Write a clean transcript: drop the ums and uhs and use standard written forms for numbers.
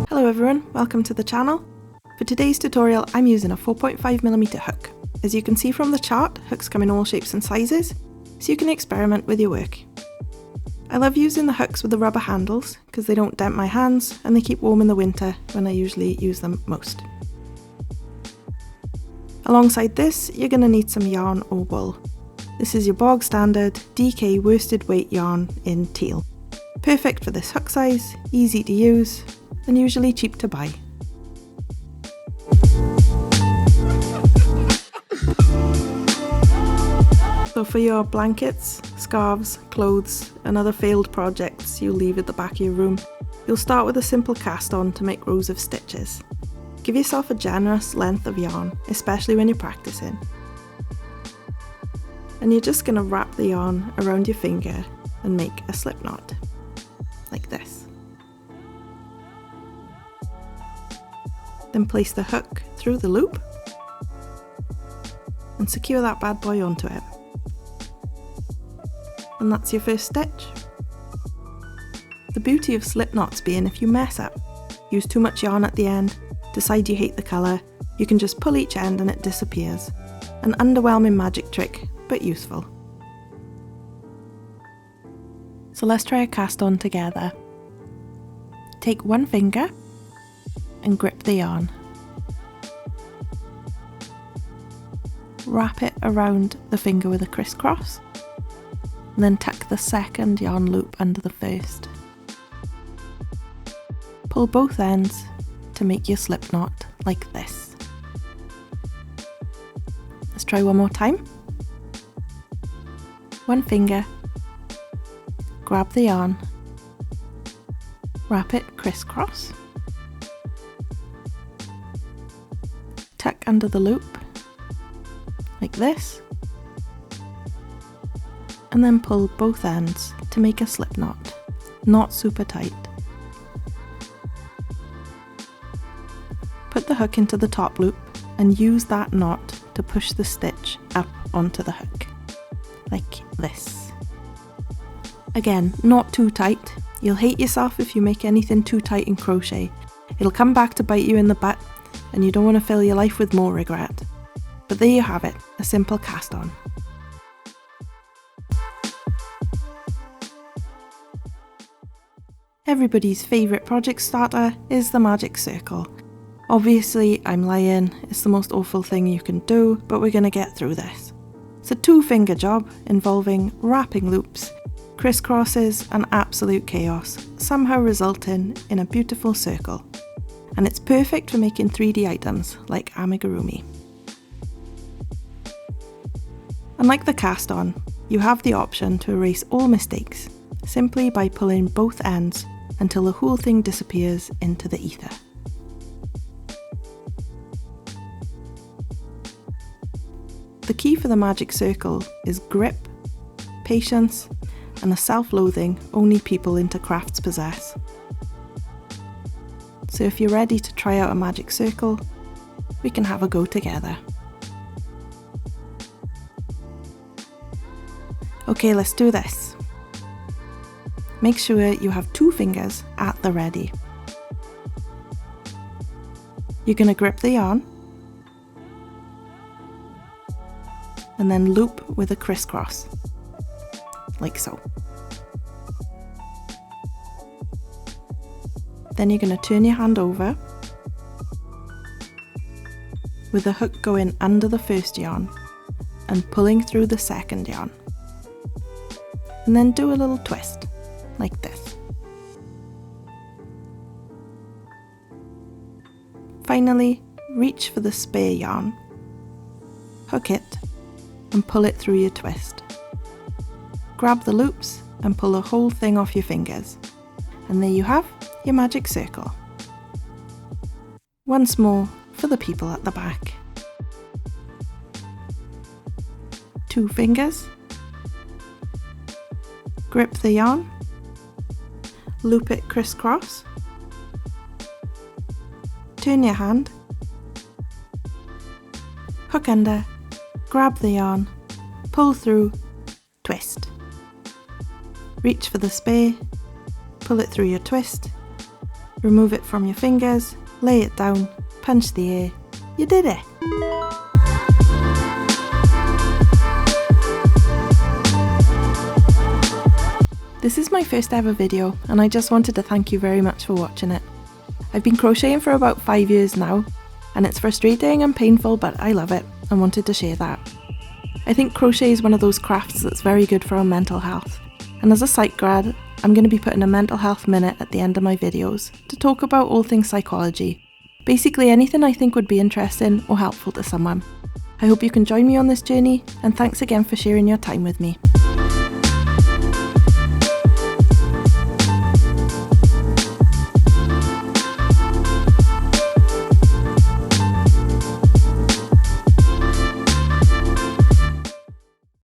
Hello everyone, welcome to the channel. For today's tutorial I'm using a 4.5mm hook. As you can see from the chart, hooks come in all shapes and sizes, so you can experiment with your work. I love using the hooks with the rubber handles because they don't dent my hands and they keep warm in the winter when I usually use them most. Alongside this, you're going to need some yarn or wool. This is your bog standard DK worsted weight yarn in teal. Perfect for this hook size, easy to use, and usually cheap to buy. So for your blankets, scarves, clothes and other failed projects you'll leave at the back of your room, you'll start with a simple cast on to make rows of stitches. Give yourself a generous length of yarn, especially when you're practicing. And you're just going to wrap the yarn around your finger and make a slip knot, like this. Then place the hook through the loop and secure that bad boy onto it. And that's your first stitch. The beauty of slip knots being if you mess up, use too much yarn at the end, decide you hate the colour, you can just pull each end and it disappears. An underwhelming magic trick, but useful. So let's try a cast on together. Take one finger and grip the yarn. Wrap it around the finger with a crisscross, and then tuck the second yarn loop under the first. Pull both ends to make your slip knot like this. Let's try one more time. One finger, grab the yarn, wrap it crisscross, tuck under the loop like this, and then pull both ends to make a slip knot, not super tight. Put the hook into the top loop and use that knot to push the stitch up onto the hook, like this. Again, not too tight. You'll hate yourself if you make anything too tight in crochet. It'll come back to bite you in the butt and you don't want to fill your life with more regret. But there you have it, a simple cast on. Everybody's favourite project starter is the magic circle. Obviously, I'm lying, it's the most awful thing you can do, but we're going to get through this. It's a 2-finger job involving wrapping loops, crisscrosses and absolute chaos, somehow resulting in a beautiful circle. And it's perfect for making 3D items like amigurumi. Unlike the cast on, you have the option to erase all mistakes, simply by pulling both ends until the whole thing disappears into the ether. The key for the magic circle is grip, patience, and a self-loathing only people into crafts possess. So if you're ready to try out a magic circle, we can have a go together. Okay, let's do this. Make sure you have 2 fingers at the ready. You're going to grip the yarn and then loop with a crisscross, like so. Then you're going to turn your hand over with the hook going under the first yarn and pulling through the second yarn. And then do a little twist, like this. Finally, reach for the spare yarn, hook it, and pull it through your twist. Grab the loops and pull the whole thing off your fingers. And there you have your magic circle. Once more for the people at the back. 2 fingers, grip the yarn, loop it crisscross, turn your hand, hook under, grab the yarn, pull through, twist. Reach for the spay, pull it through your twist, remove it from your fingers, lay it down, punch the air. You did it! This is my first ever video and I just wanted to thank you very much for watching it. I've been crocheting for about 5 years now and it's frustrating and painful, but I love it and wanted to share that. I think crochet is one of those crafts that's very good for our mental health, and as a psych grad I'm going to be putting a mental health minute at the end of my videos to talk about all things psychology, basically anything I think would be interesting or helpful to someone. I hope you can join me on this journey, and thanks again for sharing your time with me.